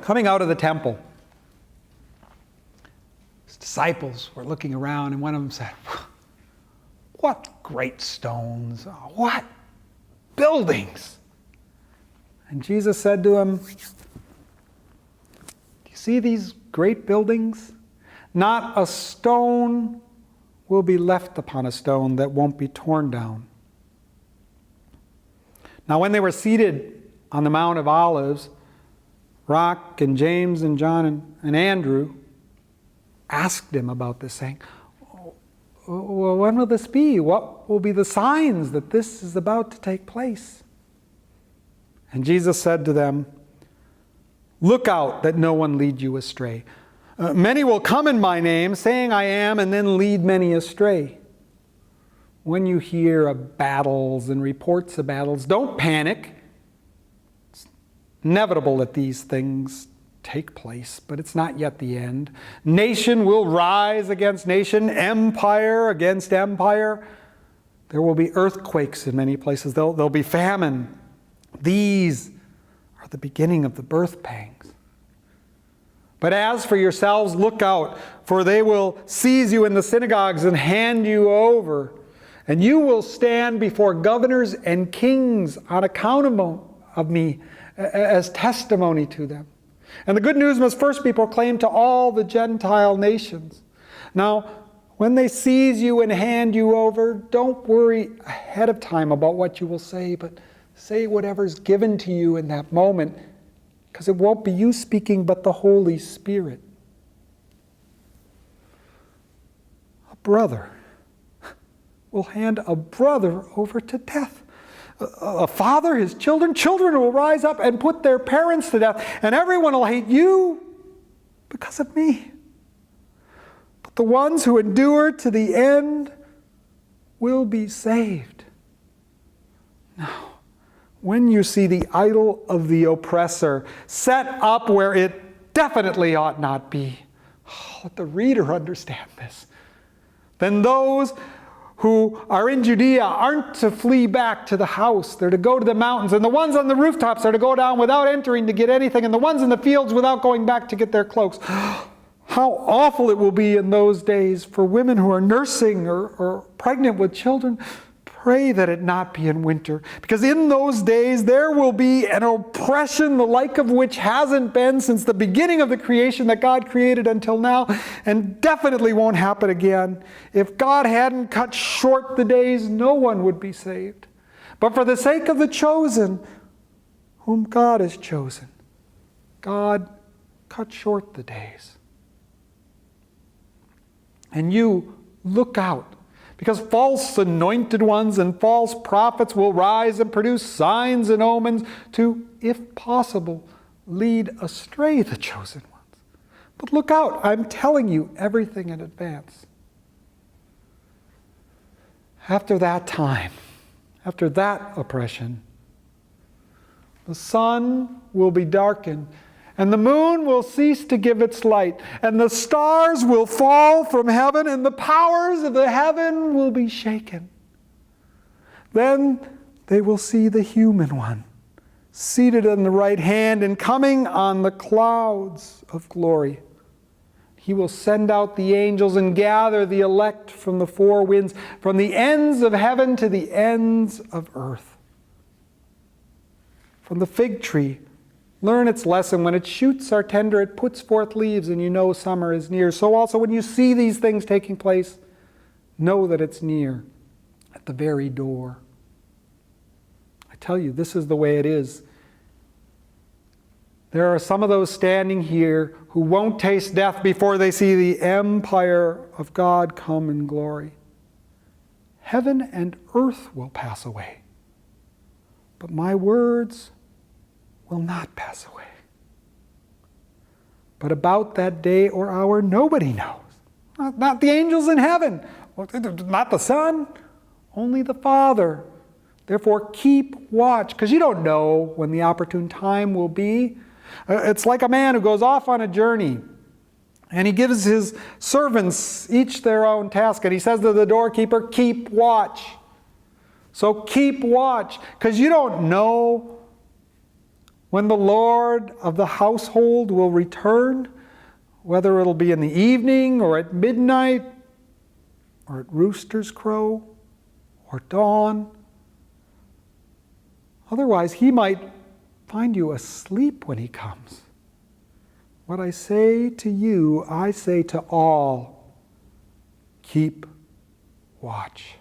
coming out of the temple, his disciples were looking around, and one of them said, "What great stones! What buildings!" And Jesus said to him, "Do you see these great buildings? Not a stone will be left upon a stone that won't be torn down." Now when they were seated on the Mount of Olives, Rock and James and John and Andrew asked him about this, saying, "Well, when will this be? What will be the signs that this is about to take place?" And Jesus said to them, "Look out that no one lead you astray. Many will come in my name, saying I am, and then lead many astray. When you hear of battles and reports of battles, don't panic. It's inevitable that these things take place, but it's not yet the end. Nation will rise against nation, empire against empire. There will be earthquakes in many places. There'll be famine. These are the beginning of the birth pangs. But as for yourselves, look out, for they will seize you in the synagogues and hand you over. And you will stand before governors and kings on account of me as testimony to them. And the good news must first be proclaimed to all the Gentile nations. Now, when they seize you and hand you over, don't worry ahead of time about what you will say, but say whatever's given to you in that moment, because it won't be you speaking, but the Holy Spirit. A brother will hand a brother over to death. A father, his children will rise up and put their parents to death, and everyone will hate you because of me. But the ones who endure to the end will be saved. Now, when you see the idol of the oppressor set up where it definitely ought not be, let the reader understand this. Then those who are in Judea aren't to flee back to the house. They're to go to the mountains. And the ones on the rooftops are to go down without entering to get anything. And the ones in the fields without going back to get their cloaks. How awful it will be in those days for women who are nursing or pregnant with children. Pray that it not be in winter, because in those days there will be an oppression the like of which hasn't been since the beginning of the creation that God created until now, and definitely won't happen again. If God hadn't cut short the days, no one would be saved. But for the sake of the chosen, whom God has chosen, God cut short the days. And you look out, because false anointed ones and false prophets will rise and produce signs and omens to, if possible, lead astray the chosen ones. But look out, I'm telling you everything in advance. After that time, after that oppression, the sun will be darkened, and the moon will cease to give its light, and the stars will fall from heaven, and the powers of the heaven will be shaken. Then they will see the human one, seated on the right hand and coming on the clouds of glory. He will send out the angels and gather the elect from the four winds, from the ends of heaven to the ends of earth. From the fig tree, learn its lesson. When its shoots are tender, it puts forth leaves, and you know summer is near. So also when you see these things taking place, know that it's near, at the very door. I tell you, this is the way it is. There are some of those standing here who won't taste death before they see the empire of God come in glory. Heaven and earth will pass away, but my words will not pass away. But about that day or hour, nobody knows. Not the angels in heaven, not the Son, only the Father. Therefore, keep watch, because you don't know when the opportune time will be. It's like a man who goes off on a journey, and he gives his servants each their own task, and he says to the doorkeeper, keep watch. So keep watch, because you don't know when the Lord of the household will return, whether it'll be in the evening or at midnight or at rooster's crow or dawn. Otherwise, he might find you asleep when he comes. What I say to you, I say to all, keep watch.